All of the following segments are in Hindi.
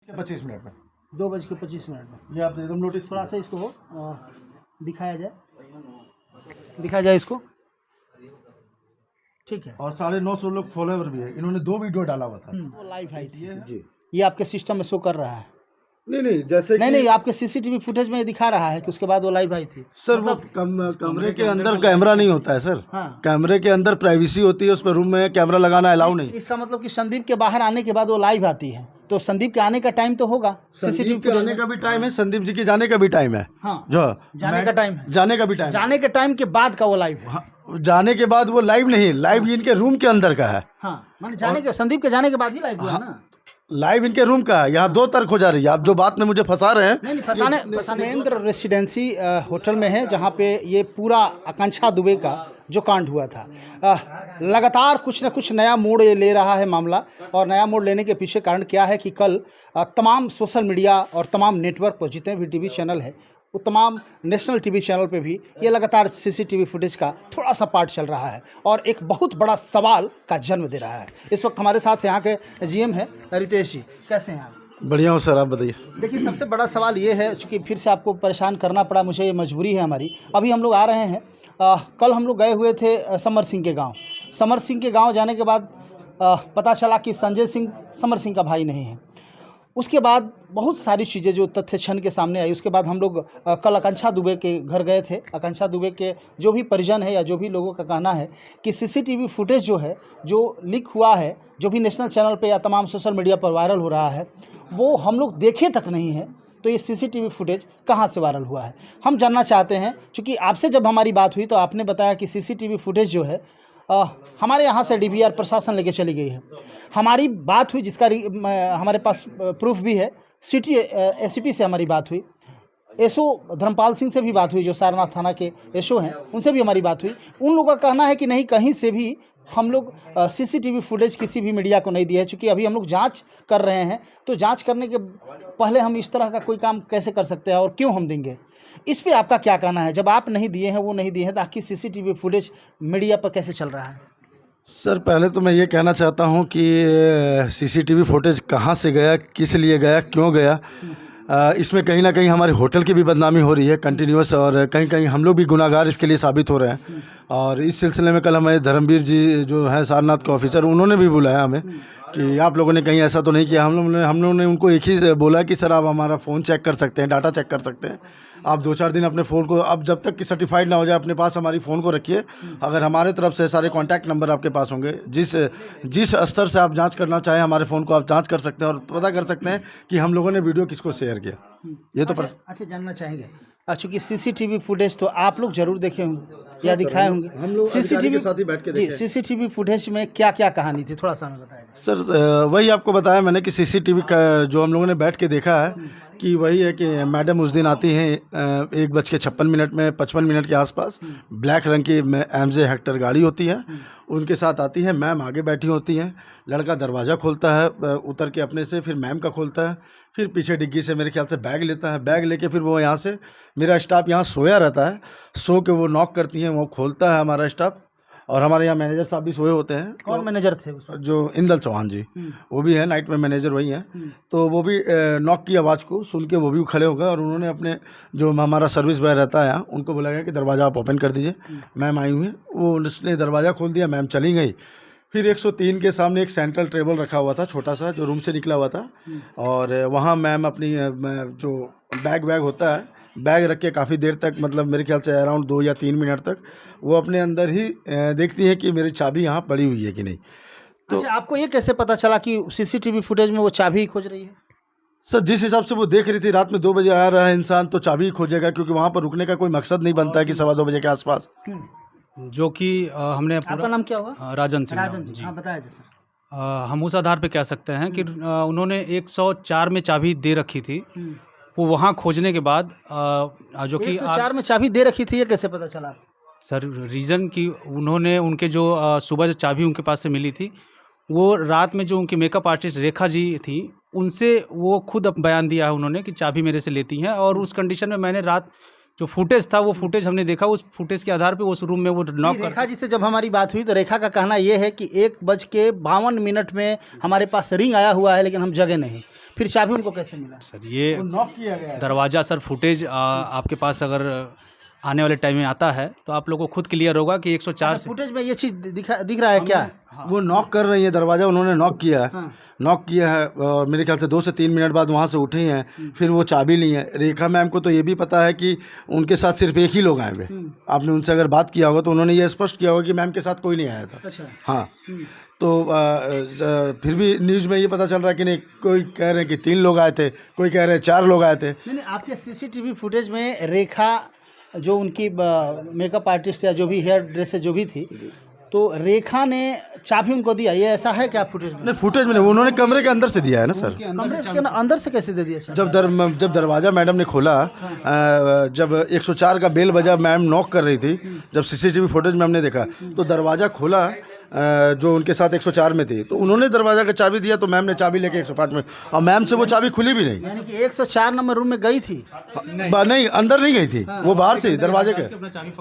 25 मिनट में 2:25 में। ये आप एकदम नोटिस थोड़ा सा इसको दिखाया जाए इसको, ठीक है। और 950 लोग फॉलोवर भी है, इन्होंने 2 वीडियो डाला हुआ था। वो लाइव आई थी जी। ये आपके सिस्टम में शो कर रहा है? नहीं जैसे नहीं आपके सीसीटीवी फुटेज में दिखा रहा है कि उसके बाद वो लाइव आई थी। सर वो कमरे के अंदर कैमरा नहीं होता है सर। हाँ। कैमरे के अंदर प्राइवेसी होती है, उस पर रूम में कैमरा लगाना अलाउ नहीं। इसका मतलब कि संदीप के बाहर आने के बाद वो लाइव आती है, तो संदीप के आने का टाइम तो होगा। संदीप के आने का भी टाइम है, संदीप जी के जाने का भी टाइम है। हाँ, जो जाने का टाइम है, जाने का भी टाइम, जाने के टाइम के बाद का वो लाइव है। हाँ, जाने के बाद वो लाइव नहीं, लाइव इनके रूम के अंदर का है। हाँ, माने जाने के संदीप के जाने के बाद ही लाइव हुआ ना। लाइव इनके रूम का है। यहाँ 2 तर्क हो जा रही है। आप जो बात में मुझे फंसा रहे हैं, नहीं फंसाने महेंद्र रेसिडेंसी होटल में है, जहाँ पे ये पूरा आकांक्षा दुबे का जो कांड हुआ था। लगातार कुछ न कुछ नया मोड़ ये ले रहा है मामला, और नया मोड़ लेने के पीछे कारण क्या है कि कल तमाम सोशल मीडिया और तमाम नेटवर्क पर जितने भी टीवी चैनल है, वो तमाम नेशनल टीवी चैनल पे भी ये लगातार सीसीटीवी फुटेज का थोड़ा सा पार्ट चल रहा है और एक बहुत बड़ा सवाल का जन्म दे रहा है। इस वक्त हमारे साथ यहाँ के जीएम है रितेश जी, कैसे हैं आप? बढ़िया हूँ सर, आप बताइए। देखिए, सबसे बड़ा सवाल ये है, चूँकि फिर से आपको परेशान करना पड़ा, मुझे ये मजबूरी है हमारी। अभी हम लोग आ रहे हैं, कल हम लोग गए हुए थे समर सिंह के गाँव। समर सिंह के गाँव जाने के बाद पता चला कि संजय सिंह समर सिंह का भाई नहीं है। उसके बाद बहुत सारी चीज़ें जो तथ्य क्षण के सामने आई, उसके बाद हम लोग कल आकांक्षा दुबे के घर गए थे। आकांक्षा दुबे के जो भी परिजन है या जो भी लोगों का कहना है कि सीसीटीवी फुटेज जो है, जो लीक हुआ है, जो भी नेशनल चैनल पे या तमाम सोशल मीडिया पर वायरल हो रहा है, वो हम लोग देखे तक नहीं है। तो ये सीसीटीवी फुटेज कहाँ से वायरल हुआ है, हम जानना चाहते हैं। चूँकि आपसे जब हमारी बात हुई तो आपने बताया कि सीसीटीवी फुटेज जो है हमारे यहाँ से डीवीआर प्रशासन लेके चली गई है। हमारी बात हुई, जिसका हमारे पास प्रूफ भी है, सिटी एसपी से हमारी बात हुई, एसओ धर्मपाल सिंह से भी बात हुई, जो सारनाथ थाना के एसओ हैं, उनसे भी हमारी बात हुई। उन लोगों का कहना है कि नहीं, कहीं से भी हम लोग सीसीटीवी फुटेज किसी भी मीडिया को नहीं दिया है। चूँकि अभी हम लोग जांच कर रहे हैं, तो जांच करने के पहले हम इस तरह का कोई काम कैसे कर सकते हैं और क्यों हम देंगे, इस पे आपका क्या कहना है? जब आप नहीं दिए हैं, वो नहीं दिए हैं, तो आखिर सीसीटीवी फुटेज मीडिया पर कैसे चल रहा है? सर, पहले तो मैं ये कहना चाहता हूँ कि सीसीटीवी फुटेज कहाँ से गया, किस लिए गया, क्यों गया, इसमें कहीं ना कहीं हमारे होटल की भी बदनामी हो रही है कंटिन्यूअस, और कहीं कहीं हम लोग भी गुनाहगार इसके लिए साबित हो रहे हैं। और इस सिलसिले में कल हमारे धर्मवीर जी जो हैं सारनाथ के ऑफिसर, उन्होंने भी बुलाया हमें कि आप लोगों ने कहीं ऐसा तो नहीं किया। हम लोगों ने उनको एक ही बोला कि सर आप हमारा फ़ोन चेक कर सकते हैं, डाटा चेक कर सकते हैं, आप 2-4 दिन अपने फ़ोन को, अब जब तक कि सर्टिफाइड ना हो जाए, अपने पास हमारी फ़ोन को रखिए। अगर हमारे तरफ से सारे कॉन्टैक्ट नंबर आपके पास होंगे, जिस स्तर से आप जांच करना चाहें हमारे फ़ोन को आप जांच कर सकते हैं और पता कर सकते हैं कि हम लोगों ने वीडियो किसको शेयर किया। ये तो अच्छा जानना चाहेंगे, चूँकि सीसीटीवी फुटेज तो आप लोग जरूर देखे होंगे या दिखाए होंगे, हम लोग सीसीटीवी के साथ ही बैठ के देखे। सीसीटीवी फुटेज में क्या क्या कहानी थी, थोड़ा सा हमें बताइए। सर, वही आपको बताया मैंने कि सीसीटीवी का जो हम लोगों ने बैठ के देखा है कि वही है कि मैडम उस दिन आती हैं 1:56 में 55 मिनट के आसपास, ब्लैक रंग की MJ हेक्टर गाड़ी होती है, उनके साथ आती है। मैम आगे बैठी होती हैं, लड़का दरवाज़ा खोलता है उतर के अपने से, फिर मैम का खोलता है, फिर पीछे डिग्गी से मेरे ख्याल से बैग लेता है, बैग लेके फिर वो यहाँ से, मेरा स्टाफ यहाँ सोया रहता है, सो के वो नॉक करती हैं, वो खोलता है हमारा स्टाफ, और हमारे यहाँ मैनेजर साहब भी सोए होते हैं। कौन मैनेजर थे उस वक्त? जो इंदल चौहान जी, वो भी है, नाइट में मैनेजर वही हैं। तो वो भी नॉक की आवाज़ को सुन के वो भी खड़े हो गए, और उन्होंने अपने जो हमारा सर्विस बॉय रहता है यहाँ, उनको बोला गया कि दरवाज़ा आप ओपन कर दीजिए, मैम आई हुई हैं। वो उसने दरवाज़ा खोल दिया, मैम चली गई। फिर 103 के सामने एक सेंट्रल टेबल रखा हुआ था, छोटा सा, जो रूम से निकला हुआ था, और वहाँ मैम अपनी जो बैग होता है, बैग रख के काफ़ी देर तक, मतलब मेरे ख्याल से अराउंड 2 या 3 मिनट तक वो अपने अंदर ही देखती है कि मेरी चाबी यहाँ पड़ी हुई है कि नहीं। तो अच्छा, आपको ये कैसे पता चला कि सीसीटीवी फुटेज में वो चाबी खोज रही है? सर, जिस हिसाब से वो देख रही थी, रात में 2 बजे आ रहा है इंसान तो चाबी खोजेगा, क्योंकि वहाँ पर रुकने का कोई मकसद नहीं बनता है कि 2:15 बजे के आसपास। जो कि हमने आपका नाम क्या होगा? राजन सिंह। राजन जी, हाँ बताया जैसे। हम उस आधार पे कह सकते हैं कि उन्होंने 104 में चाबी दे रखी थी, वो वहाँ खोजने के बाद जो कि 104 में चाबी दे रखी थी, ये कैसे पता चला? सर, रीज़न कि उन्होंने उनके जो सुबह जो चाबी उनके पास से मिली थी, वो रात में जो उनकी मेकअप आर्टिस्ट रेखा जी थी, उनसे वो खुद बयान दिया है उन्होंने कि चाबी मेरे से लेती हैं। और उस कंडीशन में मैंने रात जो फुटेज था, वो फुटेज हमने देखा, उस फुटेज के आधार पे उस रूम में वो नॉक कर। रेखा जी से जब हमारी बात हुई तो रेखा का कहना ये है कि 1:52 में हमारे पास रिंग आया हुआ है, लेकिन हम जगे नहीं। फिर चाबी उनको कैसे मिला? सर ये नॉक किया गया है। दरवाज़ा सर फुटेज आपके पास अगर आने वाले टाइम में आता है तो आप लोगों को खुद क्लियर होगा कि 104 से फुटेज में ये चीज़ दिख रहा है क्या? वो नॉक कर रही है दरवाज़ा, उन्होंने नॉक किया है। हाँ। नॉक किया है और मेरे ख्याल से 2 से 3 मिनट बाद वहाँ से उठी हैं, फिर वो चाबी ली है। रेखा मैम को तो ये भी पता है कि उनके साथ सिर्फ एक ही लोग आए हुए। आपने उनसे अगर बात किया होगा तो उन्होंने ये स्पष्ट किया होगा कि मैम के साथ कोई नहीं आया था। अच्छा। हाँ, तो फिर भी न्यूज़ में ये पता चल रहा है कि नहीं, कोई कह रहे हैं कि 3 लोग आए थे, कोई कह रहे हैं 4 लोग आए थे। नहीं, आपके सीसीटीवी फुटेज में रेखा जो उनकी मेकअप आर्टिस्ट या जो भी हेयर ड्रेसर जो भी थी, तो रेखा ने चाबी उनको दिया, ये ऐसा है क्या फुटेज में? नहीं, फुटेज में नहीं, उन्होंने कमरे के अंदर से दिया है ना सर। कमरे के अंदर से कैसे दे दिया? जब दरवाज़ा मैडम ने खोला, जब 104 का बेल बजा, मैम नॉक कर रही थी, जब सीसीटीवी फुटेज में हमने देखा तो दरवाज़ा खोला, जो उनके साथ 104 में थी, तो उन्होंने दरवाज़ा का चाबी दिया, तो मैम ने चाबी लेके 105 में, और मैम से वो चाबी खुली भी नहीं। यानी कि 104 नंबर रूम में गई थी? नहीं, अंदर नहीं गई थी, वो बाहर से दरवाजे के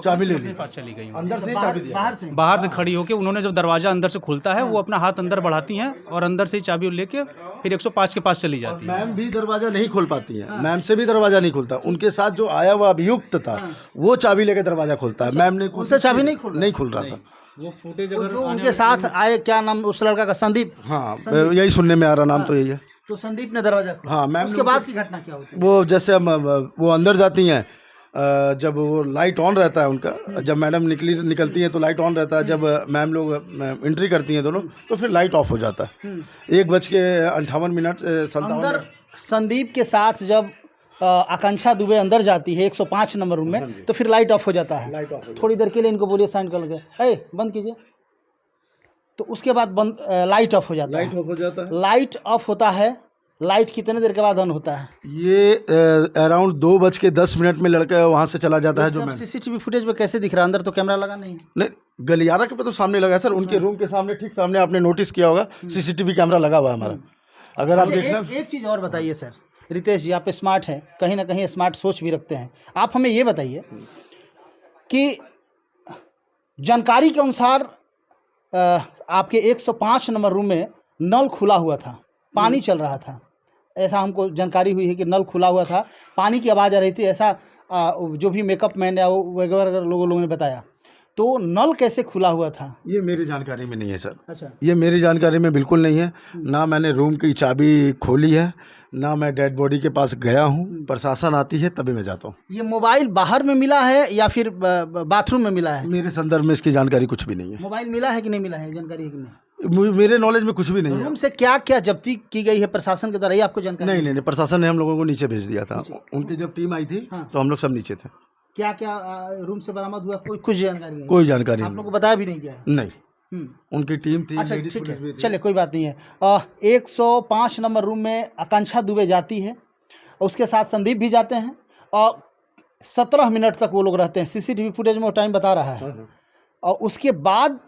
चाबी ले ली, चली गई अंदर से ही चाबी दिया। बाहर से खड़ी होकर उन्होंने, जब दरवाज़ा अंदर से खुलता है वो अपना हाथ अंदर बढ़ाती हैं और अंदर से ही चाबी लेके फिर 105 के पास चली जाती है। मैम भी दरवाज़ा नहीं खोल पाती हैं, मैम से भी दरवाज़ा नहीं खुलता। उनके साथ जो आया हुआ अभियुक्त था वो चाबी लेके दरवाज़ा खोलता है, मैम ने उससे चाबी नहीं खुल रहा था। वो फुटेज जो उनके साथ आए, क्या नाम उस लड़का का? संदीप। हाँ, यही सुनने में आ रहा, नाम तो यही है। तो संदीप ने दरवाजा खोला। हाँ मैम। उसके बाद की घटना क्या होती है? वो जैसे वो अंदर जाती हैं, जब वो लाइट ऑन रहता है उनका, जब मैडम निकलती हैं तो लाइट ऑन रहता है, जब मैम लोग एंट्री करती हैं दोनों, तो फिर लाइट ऑफ हो जाता है। 1:58 अंदर संदीप के साथ जब आकांक्षा दुबे अंदर जाती है 105 नंबर रूम में, तो फिर लाइट ऑफ हो जाता है। Light of. थोड़ी देर के लिए इनको बोलिए साइड कर लगे, बंद कीजिए। तो उसके बाद लाइट ऑफ हो जाता है। लाइट ऑफ हो जाता है। लाइट ऑफ होता है, लाइट कितने देर के बाद ऑन होता है? ये अराउंड 2:10 में लड़का वहाँ से चला जाता है। जो सीसीटीवी फुटेज में कैसे दिख रहा है? अंदर तो कैमरा लगा नहीं है। नहीं, गलियारा के पे तो सामने लगा है सर, उनके रूम के सामने, ठीक सामने। आपने नोटिस किया होगा सीसीटीवी कैमरा लगा हुआ है हमारा। अगर आप देखना। एक चीज़ और बताइए सर, रितेश जी आप स्मार्ट हैं, कहीं ना कहीं स्मार्ट सोच भी रखते हैं, आप हमें ये बताइए कि जानकारी के अनुसार आपके 105 नंबर रूम में नल खुला हुआ था, पानी चल रहा था, ऐसा हमको जानकारी हुई है कि नल खुला हुआ था, पानी की आवाज़ आ रही थी, ऐसा जो भी मेकअप मैन या वो वगैरह लोगों ने बताया। तो नल कैसे खुला हुआ था? ये मेरी जानकारी में नहीं है सर। अच्छा। ये मेरी जानकारी में बिल्कुल नहीं है। ना मैंने रूम की चाबी खोली है, ना मैं डेड बॉडी के पास गया हूँ। प्रशासन आती है तभी मैं जाता हूँ। ये मोबाइल बाहर में मिला है या फिर बाथरूम में मिला है? मेरे संदर्भ में इसकी जानकारी कुछ भी नहीं है। मोबाइल मिला है कि नहीं मिला है, जानकारी है कि नहीं? मेरे नॉलेज में कुछ भी नहीं है। रूम से क्या क्या जब्ती की गई है प्रशासन के द्वारा, ये आपको जानकारी? नहीं, प्रशासन ने हम लोगों को नीचे भेज दिया था। उनकी जब टीम आई थी तो हम लोग सब नीचे थे। क्या क्या रूम से बरामद हुआ, कुछ जानकारी नहीं? कोई जानकारी आप लोग को बताया भी नहीं गया? नहीं, उनकी टीम थी। अच्छा ठीक है, चलिए कोई बात नहीं है। 105 नंबर रूम में आकांक्षा दुबे जाती है, उसके साथ संदीप भी जाते हैं, और 17 मिनट तक वो लोग रहते हैं। सीसीटीवी फुटेज में वो टाइम बता रहा है। और उसके बाद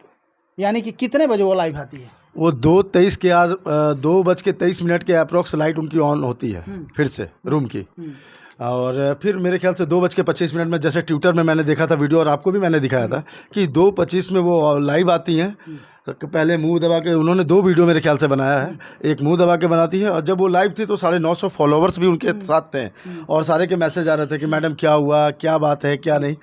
यानी कि कितने बजे वो लाइव आती है? वो 2:23 के अप्रोक्स लाइट उनकी ऑन होती है फिर से रूम की। और फिर मेरे ख्याल से 2:25 में, जैसे ट्विटर में मैंने देखा था वीडियो और आपको भी मैंने दिखाया था कि 2:25 में वो लाइव आती हैं। तो पहले मुंह दबा के, उन्होंने 2 वीडियो मेरे ख्याल से बनाया है, एक मुंह दबा के बनाती है, और जब वो लाइव थी तो 950 फॉलोवर्स भी उनके साथ थे, और सारे के मैसेज आ रहे थे कि मैडम क्या हुआ, क्या बात है, क्या नहीं।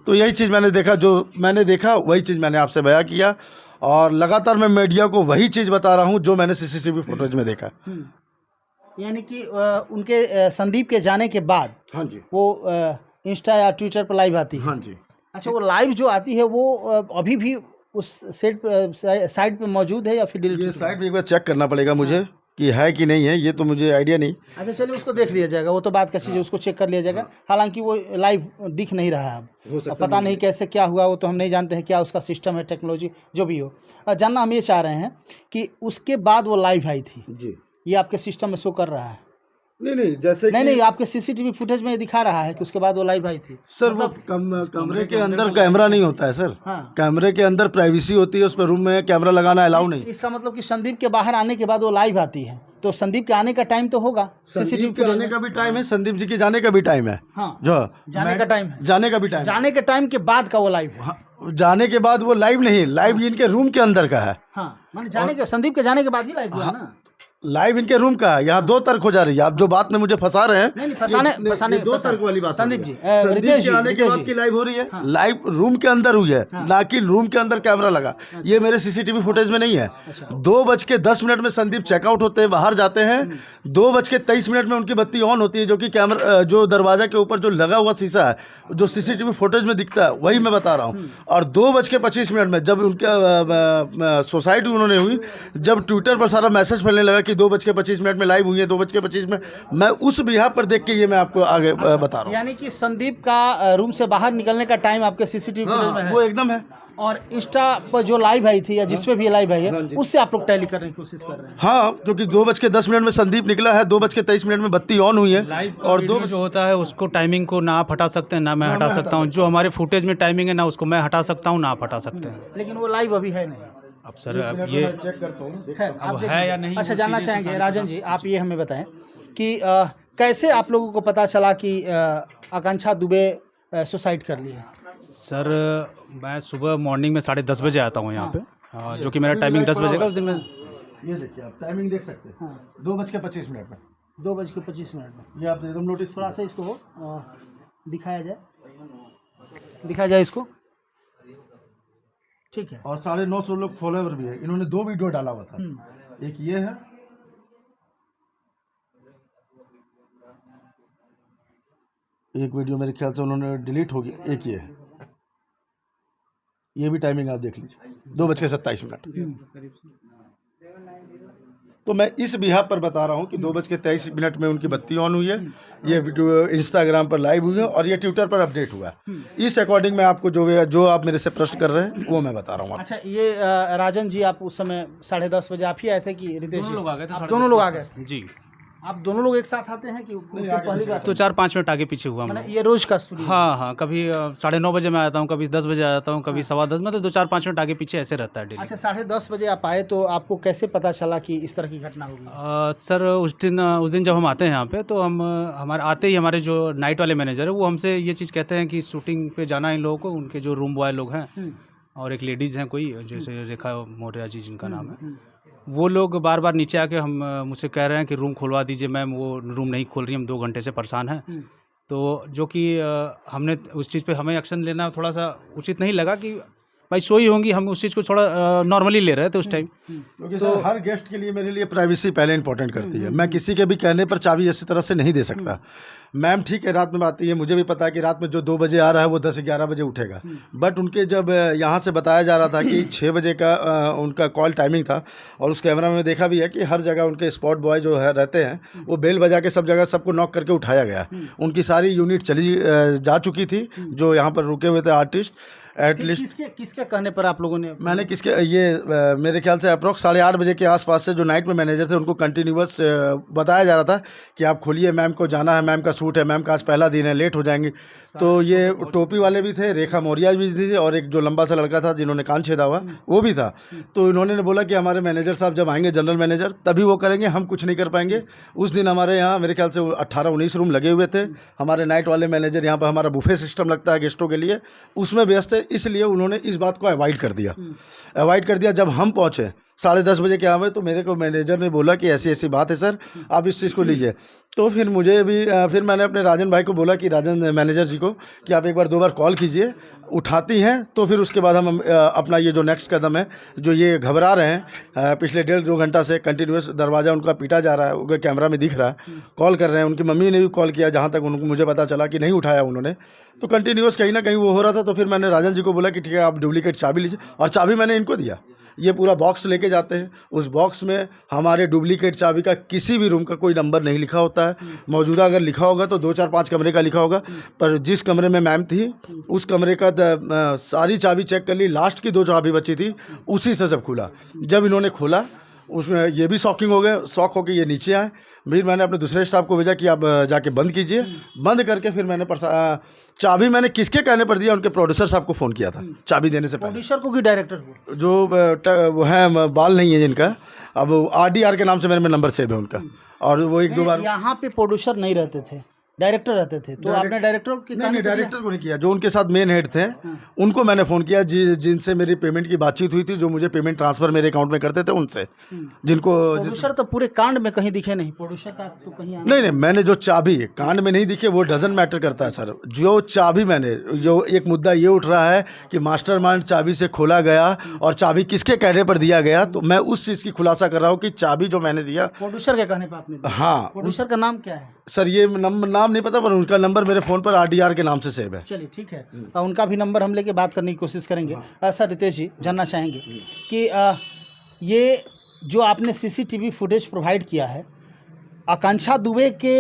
तो यही चीज़ मैंने देखा, जो मैंने देखा वही चीज़ मैंने आपसे बयां किया, और लगातार मैं मीडिया को वही चीज़ बता रहा हूँ जो मैंने सीसीटीवी फुटेज में देखा। यानी कि उनके संदीप के जाने के बाद, हाँ जी, वो इंस्टा या ट्विटर पर लाइव आती है? हाँ जी। अच्छा, वो लाइव जो आती है वो अभी भी उस साइट पे मौजूद है या फिर डिलीट? ये साइट भी एक बार चेक करना पड़ेगा मुझे कि है कि नहीं है, ये तो मुझे आइडिया नहीं। अच्छा चलिए, उसको देख लिया जाएगा, वो तो बात का चीज़ है, उसको चेक कर लिया जाएगा। हालांकि वो लाइव दिख नहीं रहा है अब पता नहीं कैसे क्या हुआ, वो तो हम नहीं जानते हैं, क्या उसका सिस्टम है, टेक्नोलॉजी जो भी हो। जानना हम ये चाह रहे हैं कि उसके बाद वो लाइव आई थी जी, ये आपके सिस्टम में शो कर रहा है? नहीं, जैसे नहीं, आपके सीसीटीवी फुटेज में दिखा रहा है कि उसके बाद वो लाइव आई थी। सर वो कमरे के अंदर कैमरा नहीं होता है सर। हाँ। कैमरे के अंदर प्राइवेसी होती है, उस पर रूम में कैमरा लगाना अलाउ नहीं। इसका मतलब कि संदीप के बाहर आने के बाद वो लाइव आती है, तो संदीप के आने का टाइम तो होगा। सीसीटीवी के आने का भी टाइम है, संदीप जी के जाने का भी टाइम है। हाँ, जो जाने का टाइम है, जाने का भी टाइम, जाने के टाइम के बाद का वो लाइव है। हाँ, जाने के बाद वो लाइव नहीं, लाइव इनके रूम के अंदर का है। हाँ, माने जाने के, संदीप के जाने के बाद ही लाइव हुआ ना? लाइव इनके रूम का है, यहाँ दो तर्क हो जा रही है। आप जो बात में मुझे फंसा रहे हैं, नहीं फंसाने ये दो तर्क वाली बात संदीप हो जी, रही है। संदीप रितेश के जी, आने के रितेश बाद जी। की लाइव हो रही है, लाइव रूम के अंदर हुई है, ना कि रूम के अंदर कैमरा लगा। ये मेरे सीसीटीवी फुटेज में नहीं है। 2:10 में संदीप चेकआउट होते हैं, बाहर जाते हैं। 2:23 में उनकी बत्ती ऑन होती है, जो कि कैमरा जो दरवाजा के ऊपर जो लगा हुआ शीशा है, जो सीसीटीवी फुटेज में दिखता है, वही मैं बता रहा हूँ। और 2:25 में जब उनका सोसाइटी उन्होंने हुई, जब ट्विटर पर सारा मैसेज फैलने लगा कि 2:25 में लाइव हुई है, 2:25 में, मैं उस बिहार पर देख के ये मैं आपको आगे बता रहा हूँ। यानी कि संदीप का रूम से बाहर निकलने का टाइम आपके सीसीटीवी फुटेज में है। वो एकदम है। और इंस्टा पर जो लाइव आई थी या जिस पे भी लाइव आई है, उससे आप लोग टैली करने की कोशिश कर रहे हैं। हाँ, क्योंकि 2:10 में संदीप निकला है, 2:23 में बत्ती ऑन हुई है। और दो जो होता है उसको टाइमिंग को ना आप हटा सकते हैं ना मैं हटा सकता हूँ। जो हमारे फुटेज में टाइमिंग है ना उसको मैं हटा सकता हूँ ना आप हटा सकते हैं। लेकिन वो लाइव अभी है नहीं। अब सर अब ये चेक करता हूँ। खैर, अब आप है या नहीं अच्छा, वो जानना चीज़ें चाहेंगे तो राजन जी, आप ये हमें बताएं कि कैसे आप लोगों को पता चला कि आकांक्षा दुबे सुसाइड कर ली है? सर मैं सुबह मॉर्निंग में 10:30 बजे आता हूँ यहाँ पे, जो कि मेरा टाइमिंग 10 बजे का। उस दिन में ये देखिए, आप टाइमिंग देख सकते हैं। 2:25 में 2:25 में ये आप एकदम नोटिस थोड़ा सा इसको दिखाया जाए इसको, ठीक है। और 950 लोग फॉलोअर भी है। इन्होंने 2 वीडियो डाला हुआ था, एक ये है, एक वीडियो मेरे ख्याल से उन्होंने डिलीट हो गया, एक ये है। ये भी टाइमिंग आप देख लीजिए, 2:27। तो मैं इस बिहार पर बता रहा हूँ कि 2:23 में उनकी बत्ती ऑन हुई है। ये वीडियो इंस्टाग्राम पर लाइव हुई है और ये ट्विटर पर अपडेट हुआ है। इस अकॉर्डिंग मैं आपको जो आप मेरे से प्रश्न कर रहे हैं वो मैं बता रहा हूँ। अच्छा, ये राजन जी, आप उस समय 10:30 बजे आप ही आए थे कि रितेश जी? दोनों लोग आ गए थे। आप दोनों लोग आ गए जी। आप दोनों लोग एक साथ आते हैं कि उसके पहली बार? तो 4-5 मिनट आगे पीछे हुआ हम मैंने लोग। ये रोज का स्टूडियो? हाँ, कभी 9:30 बजे मैं आता हूँ, कभी 10 बजे आता हूँ, कभी 10:15, मतलब 2-4-5 मिनट आगे पीछे ऐसे रहता है डेली। अच्छा, 10:30 बजे आप आए तो आपको कैसे पता चला कि इस तरह की घटना होगी? सर उस दिन जब हम आते हैं यहाँ पे तो हमारे आते ही हमारे जो नाइट वाले मैनेजर है वो हमसे ये चीज़ कहते हैं कि शूटिंग पे जाना है इन लोगों को। उनके जो रूम बॉय लोग हैं और एक लेडीज़ हैं कोई, जैसे रेखा मौर्या जी जिनका नाम है, वो लोग बार बार नीचे आके मुझसे कह रहे हैं कि रूम खुलवा दीजिए मैम, वो रूम नहीं खोल रही, हम 2 घंटे से परेशान हैं। तो जो कि हमने उस चीज़ पे हमें एक्शन लेना थोड़ा सा उचित नहीं लगा कि भाई सोई होंगी, हम उस चीज़ को थोड़ा नॉर्मली ले रहे थे उस टाइम। क्योंकि तो हर गेस्ट के लिए मेरे लिए प्राइवेसी पहले इंपॉर्टेंट करती है। मैं किसी के भी कहने पर चाबी ऐसी तरह से नहीं दे सकता। मैम ठीक है, रात में आती है, मुझे भी पता है कि रात में जो 2 बजे आ रहा है वो 10-11 बजे उठेगा। बट उनके जब यहाँ से बताया जा रहा था कि 6 बजे का उनका कॉल टाइमिंग था, और उस कैमरा में देखा भी है कि हर जगह उनके स्पॉट बॉय जो है रहते हैं वो बेल बजा के सब जगह सबको नॉक करके उठाया गया। उनकी सारी यूनिट चली जा चुकी थी, जो यहाँ पर रुके हुए थे आर्टिस्ट। एटलीस्ट किसके कहने पर आप लोगों ने? मैंने मेरे ख्याल से अप्रोक्स 8:30 बजे के आसपास से जो नाइट में मैनेजर थे उनको कंटिन्यूअस बताया जा रहा था कि आप खोलिए, मैम को जाना है, मैम का शूट है, मैम का आज पहला दिन है, लेट हो जाएंगे। तो ये टोपी वाले भी थे, रेखा मौर्या भी थी, और एक जो लंबा सा लड़का था जिन्होंने कान छेदा हुआ वो भी था। तो इन्होंने बोला कि हमारे मैनेजर साहब जब आएंगे, जनरल मैनेजर, तभी वो करेंगे, हम कुछ नहीं कर पाएंगे। उस दिन हमारे यहाँ मेरे ख्याल से 18-19 रूम लगे हुए थे। हमारे नाइट वाले मैनेजर, यहाँ पर हमारा बुफे सिस्टम लगता है गेस्टों के लिए, उसमें व्यस्त है, इसलिए उन्होंने इस बात को अवॉइड कर दिया। जब हम पहुँचे 10:30 बजे के आए तो मेरे को मैनेजर ने बोला कि ऐसी ऐसी बात है सर, आप इस चीज़ को लीजिए। तो फिर फिर मैंने अपने राजन भाई को बोला कि राजन मैनेजर जी को कि आप एक बार 2 बार कॉल कीजिए, उठाती हैं तो फिर उसके बाद हम अपना ये जो नेक्स्ट कदम है, जो ये घबरा रहे हैं पिछले 1.5-2 घंटा से कंटिन्यूस दरवाज़ा उनका पीटा जा रहा है, उनके कैमरा में दिख रहा है, कॉल कर रहे हैं। उनकी मम्मी ने भी कॉल किया, जहाँ तक उनको मुझे पता चला कि नहीं उठाया उन्होंने। तो कंटिन्यूस कहीं ना कहीं वो हो रहा था। तो फिर मैंने राजन जी को बोला कि ठीक है, आप डुप्लीकेट चाबी लीजिए, और चाबी मैंने इनको दिया। ये पूरा बॉक्स लेके जाते हैं, उस बॉक्स में हमारे डुप्लीकेट चाबी का किसी भी रूम का कोई नंबर नहीं लिखा होता है। मौजूदा अगर लिखा होगा तो 2, 4, 5 कमरे का लिखा होगा, पर जिस कमरे में मैम थी उस कमरे का सारी चाबी चेक कर ली, लास्ट की 2 चाबी बची थी, उसी से सब खुला। जब इन्होंने खोला उसमें ये भी शॉक हो के ये नीचे आए। फिर मैंने अपने दूसरे स्टाफ को भेजा कि आप जाके बंद कीजिए। बंद करके फिर मैंने चाबी मैंने किसके कहने पर दिया, उनके प्रोड्यूसर साहब को फ़ोन किया था चाबी देने से पहले। प्रोड्यूसर को कि डायरेक्टर को? जो वो हैं, बाल नहीं है जिनका, अब RDR के नाम से मेरे में नंबर सेव है उनका, और वो 1-2 बार। यहाँ पे प्रोड्यूसर नहीं रहते थे, डायरेक्टर रहते थे, तो आपने डायरेक्टर की नहीं डायरेक्टर को नहीं किया, जो उनके साथ मेन हेड थे उनको मैंने फ़ोन किया, जिनसे मेरी पेमेंट की बातचीत हुई थी, जो मुझे पेमेंट ट्रांसफ़र मेरे अकाउंट में करते थे उनसे, जिनको प्रोड्यूसर तो पूरे कांड में कहीं दिखे नहीं, प्रोड्यूसर का तो कहीं नहीं मैंने जो चाबी कांड में नहीं दिखे वो डजंट मैटर करता है सर। जो चाबी मैंने, जो एक मुद्दा ये उठ रहा है कि मास्टरमाइंड चाबी से खोला गया और चाबी किसके कहने पर दिया गया, तो मैं उस चीज़ की खुलासा कर रहा हूँ कि चाबी जो मैंने दिया प्रोड्यूसर के कहने पर आपने दिया। हाँ प्रोड्यूसर का नाम क्या है सर? ये नाम नहीं पता, पर उनका नंबर मेरे फ़ोन पर RDR के नाम से सेव है। चलिए ठीक है, उनका भी नंबर हम लेके बात करने की कोशिश करेंगे। सर रितेश जी, जानना चाहेंगे कि ये जो आपने CCTV फुटेज प्रोवाइड किया है, आकांक्षा दुबे के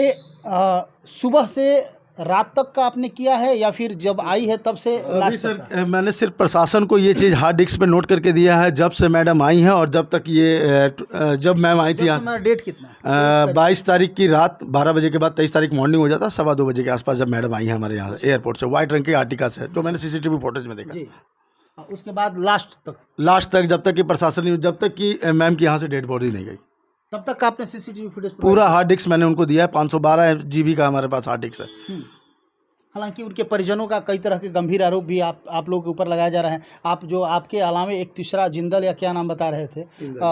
सुबह से रात तक का आपने किया है या फिर जब आई है तब से लास्ट तक का? सर मैंने सिर्फ प्रशासन को ये चीज़ हार्ड डिस्क पे नोट करके दिया है, जब से मैडम आई हैं और जब तक ये जब मैम आई थी यहाँ, डेट कितना है? 22 तारीख की रात 12 बजे के बाद 23 तारीख मॉर्निंग हो जाता, 2:15 बजे के आसपास जब मैडम आई है हमारे यहाँ एयरपोर्ट से, व्हाइट रंग की आर्टिका से, जो मैंने CCTV फुटेज में देखा जी। उसके बाद लास्ट तक जब तक कि प्रशासन, जब तक कि मैम की यहाँ से डेड बॉडी नहीं गई, तब तक का आपने CCTV फुटेज पूरा हार्ड डिस्क मैंने उनको दिया है। 512 GB का हमारे पास हार्ड डिस्क है। हालांकि उनके परिजनों का कई तरह के गंभीर आरोप भी आप लोगों के ऊपर लगाया जा रहा है। आप जो आपके अलावे एक तीसरा जिंदल या क्या नाम बता रहे थे,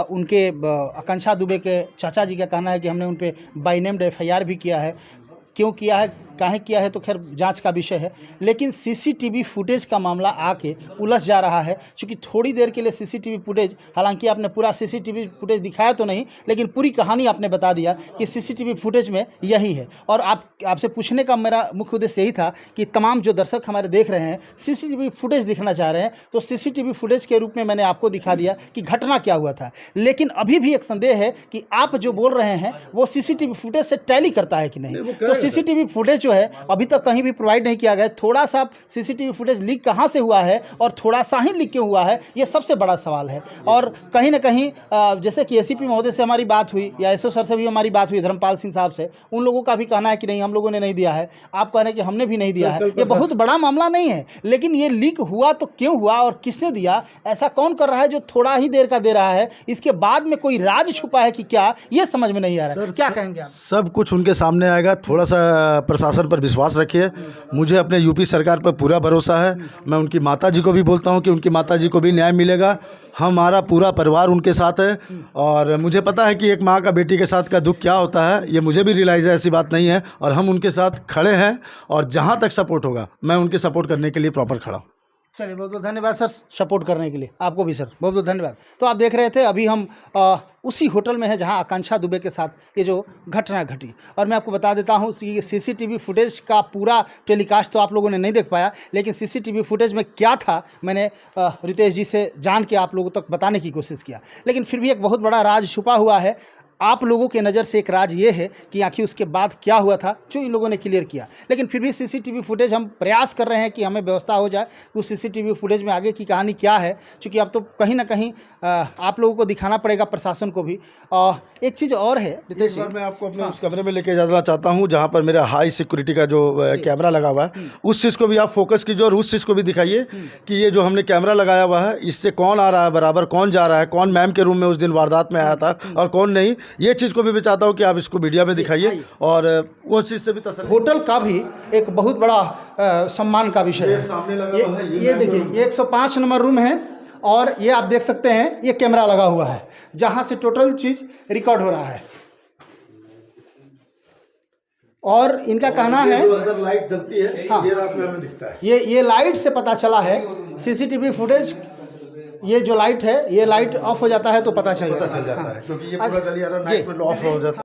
उनके आकांक्षा दुबे के चाचा जी का कहना है कि हमने उन पर बाई नेम्ड FIR भी किया है। क्यों किया है, काहे किया है, तो खैर जांच का विषय है। लेकिन CCTV फुटेज का मामला आके उलझ जा रहा है, क्योंकि थोड़ी देर के लिए CCTV फुटेज, हालांकि आपने पूरा CCTV फुटेज दिखाया तो नहीं, लेकिन पूरी कहानी आपने बता दिया कि CCTV फुटेज में यही है। और आपसे पूछने का मेरा मुख्य उद्देश्य यही था कि तमाम जो दर्शक हमारे देख रहे हैं CCTV फुटेज दिखना चाह रहे हैं, तो CCTV फुटेज के रूप में मैंने आपको दिखा दिया कि घटना क्या हुआ था। लेकिन अभी भी एक संदेह है कि आप जो बोल रहे हैं वो CCTV फुटेज से टैली करता है कि नहीं। तो CCTV फुटेज जो है अभी तक कहीं भी प्रोवाइड नहीं किया गया। थोड़ा सा CCTV फुटेज लीक कहाँ से हुआ है और थोड़ा सा ही लीक क्यों हुआ है, ये सबसे बड़ा सवाल है। और कहीं ना कहीं जैसे कि ACP महोदय से हमारी बात हुई या SO सर से भी हमारी बात हुई, धर्मपाल सिंह साहब से, उन लोगों का भी कहना है कि नहीं, हम लोगों ने नहीं दिया है। आप कह रहे हैं कि हमने भी नहीं दिया है। ये बहुत बड़ा मामला नहीं है, लेकिन ये लीक हुआ तो क्यों हुआ और किसने दिया, ऐसा कौन कर रहा है जो थोड़ा ही देर का दे रहा है, इसके बाद में कोई राज छुपा है कि क्या, ये समझ में नहीं आ रहा है। क्या कहेंगे आप? सब कुछ उनके सामने आएगा। थोड़ा सा प्रशासन पर विश्वास रखिए। मुझे अपने UP सरकार पर पूरा भरोसा है। मैं उनकी माताजी को भी बोलता हूं कि उनकी माताजी को भी न्याय मिलेगा। हमारा पूरा परिवार उनके साथ है और मुझे पता है कि एक माँ का बेटी के साथ का दुख क्या होता है, ये मुझे भी रियलाइज़ है, ऐसी बात नहीं है। और हम उनके साथ खड़े हैं और जहाँ तक सपोर्ट होगा मैं उनके सपोर्ट करने के लिए प्रॉपर खड़ा हूँ। चलिए, बहुत बहुत धन्यवाद सर सपोर्ट करने के लिए। आपको भी सर बहुत बहुत धन्यवाद। तो आप देख रहे थे, अभी हम उसी होटल में है जहां आकांक्षा दुबे के साथ ये जो घटना घटी। और मैं आपको बता देता हूं कि CCTV फुटेज का पूरा टेलीकास्ट तो आप लोगों ने नहीं देख पाया, लेकिन CCTV फुटेज में क्या था मैंने रितेश जी से जान के आप लोगों तक बताने की कोशिश किया। लेकिन फिर भी एक बहुत बड़ा राज छुपा हुआ है। आप लोगों के नज़र से एक राज ये है कि आखिर उसके बाद क्या हुआ था, जो इन लोगों ने क्लियर किया। लेकिन फिर भी CCTV फुटेज हम प्रयास कर रहे हैं कि हमें व्यवस्था हो जाए कि उस CCTV फुटेज में आगे की कहानी क्या है, क्योंकि अब तो कहीं ना कहीं आप लोगों को दिखाना पड़ेगा, प्रशासन को भी। एक चीज़ और है रितेश जी, मैं आपको अपने उस कमरे में लेके जाना चाहता हूँ जहाँ पर मेरा हाई सिक्योरिटी का जो कैमरा लगा हुआ है, उस चीज़ को भी आप फोकस कीजिए और उस चीज़ को भी दिखाइए कि ये जो हमने कैमरा लगाया हुआ है, इससे कौन आ रहा है बराबर, कौन जा रहा है, कौन मैम के रूम में उस दिन वारदात में आया था और कौन नहीं। ये चीज़ को भी मैं चाहता हूँ कि आप इसको मीडिया में दिखाइए और वो चीज़ से भी तसल्ली। होटल का भी एक बहुत बड़ा सम्मान का विषय है। ये देखिए 105 नंबर रूम है और ये आप देख सकते हैं, ये कैमरा लगा हुआ है जहाँ से टोटल चीज़ रिकॉर्ड हो रहा है। और इनका कहना है अंदर लाइट जलती है, हाँ, ये रात में हमें दिखता है। ये लाइट से पता चला है। CCTV फुटेज, ये जो लाइट है, ये लाइट ऑफ हो जाता है तो पता चल जाता है, क्योंकि ये पूरा गलियारा नाइट में ऑफ हो जाता है।